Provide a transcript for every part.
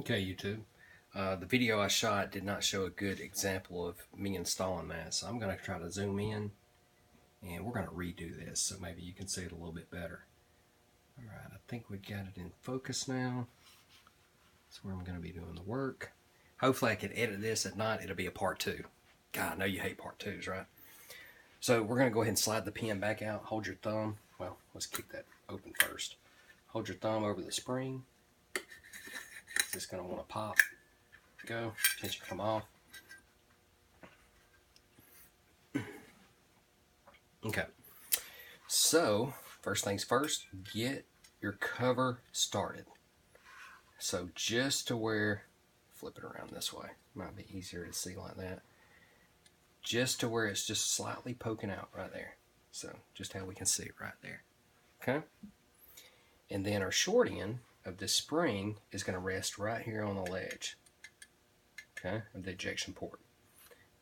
Okay, YouTube. The video I shot did not show a good example of me installing that, so I'm going to try to zoom in and we're going to redo this so maybe you can see it a little bit better. Alright, I think we got it in focus now. That's where I'm going to be doing the work. Hopefully I can edit this. If not, it'll be a part 2. God, I know you hate part 2s, right? So we're going to go ahead and slide the pin back out. Hold your thumb. Well, let's kick that open first. Hold your thumb over the spring. It's just going to want to pop. Go. Tension come off. Okay. So, first things first, get your cover started. So just to where, flip it around this way. Might be easier to see like that. Just to where it's just slightly poking out right there. So just how we can see it right there. Okay. And then our short end of this spring is going to rest right here on the ledge. Okay, of the ejection port.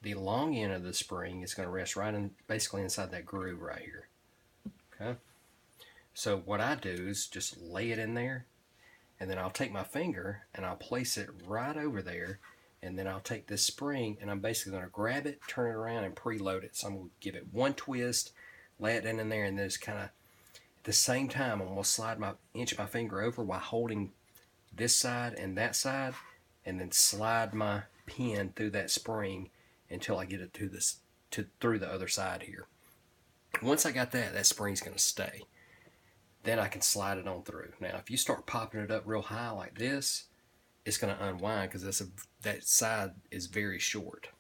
The long end of the spring is going to rest right in, basically inside that groove right here. Okay. So what I do is just lay it in there, and then I'll take my finger and I'll place it right over there, and then I'll take this spring and I'm basically going to grab it, turn it around, and preload it. So I'm going to give it one twist, lay it in there, and then just kind of at the same time I'm going to slide inch my finger over while holding this side and that side, and then slide my pin through that spring until I get it through the other side here. Once I got that spring's going to stay. Then I can slide it on through. Now, if you start popping it up real high like this, it's going to unwind because that side is very short.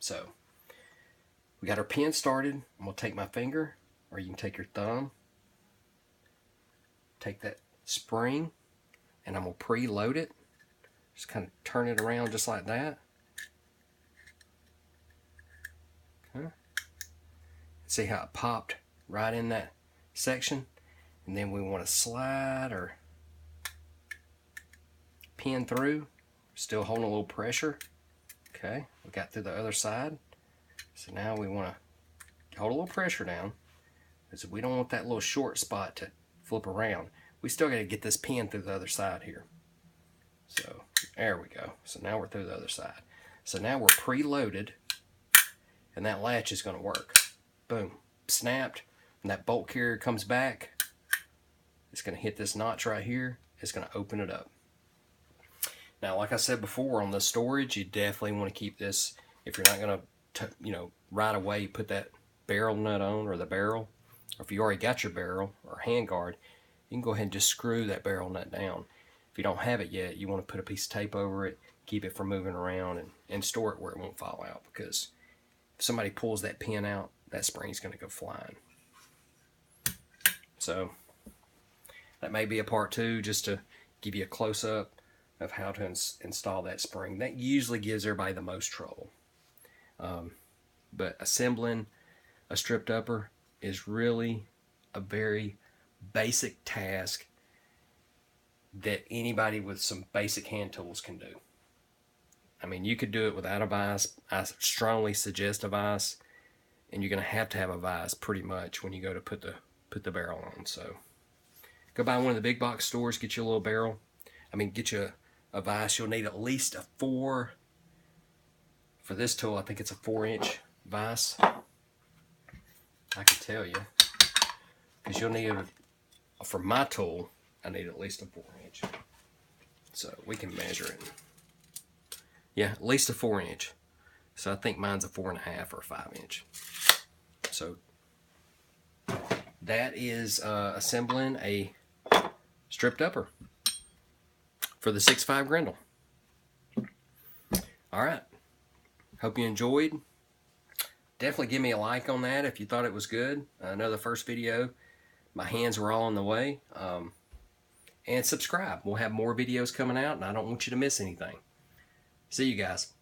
So, we got our pin started. I'm going to take my finger, or you can take your thumb, take that spring, and I'm going to preload it. Just kind of turn it around just like that. Okay. See how it popped right in that section? And then we want to slide or pin through. Still holding a little pressure. Okay, we got through the other side. So now we want to hold a little pressure down, because we don't want that little short spot to flip around. We still got to get this pin through the other side here. So there we go. So now we're through the other side. So now we're preloaded, and that latch is going to work. Boom, snapped. When that bolt carrier comes back, it's going to hit this notch right here. It's going to open it up. Now, like I said before, on the storage, you definitely want to keep this. If you're not going to, right away put that barrel nut on, or the barrel, or if you already got your barrel or handguard, you can go ahead and just screw that barrel nut down. If you don't have it yet, you want to put a piece of tape over it, keep it from moving around, and store it where it won't fall out, because if somebody pulls that pin out, that spring's going to go flying. So that may be a part 2, just to give you a close-up of how to install that spring. That usually gives everybody the most trouble. But assembling a stripped upper is really a very basic task that anybody with some basic hand tools can do. I mean, you could do it without a vise. I strongly suggest a vise, and you're going to have a vise pretty much when you go to put the barrel on. So go by one of the big box stores, get you a little barrel. Get you a vise. You'll need at least a 4. For this tool, I think it's a 4-inch vise. I can tell you, because you'll need for my tool, I need at least a 4-inch. So we can measure it. Yeah, at least a 4-inch. So I think mine's a 4.5 or a 5-inch. So that is assembling a stripped upper for the 6.5 Grendel. Alright, hope you enjoyed. Definitely give me a like on that if you thought it was good. I know the first video, my hands were all in the way. And subscribe. We'll have more videos coming out, and I don't want you to miss anything. See you guys.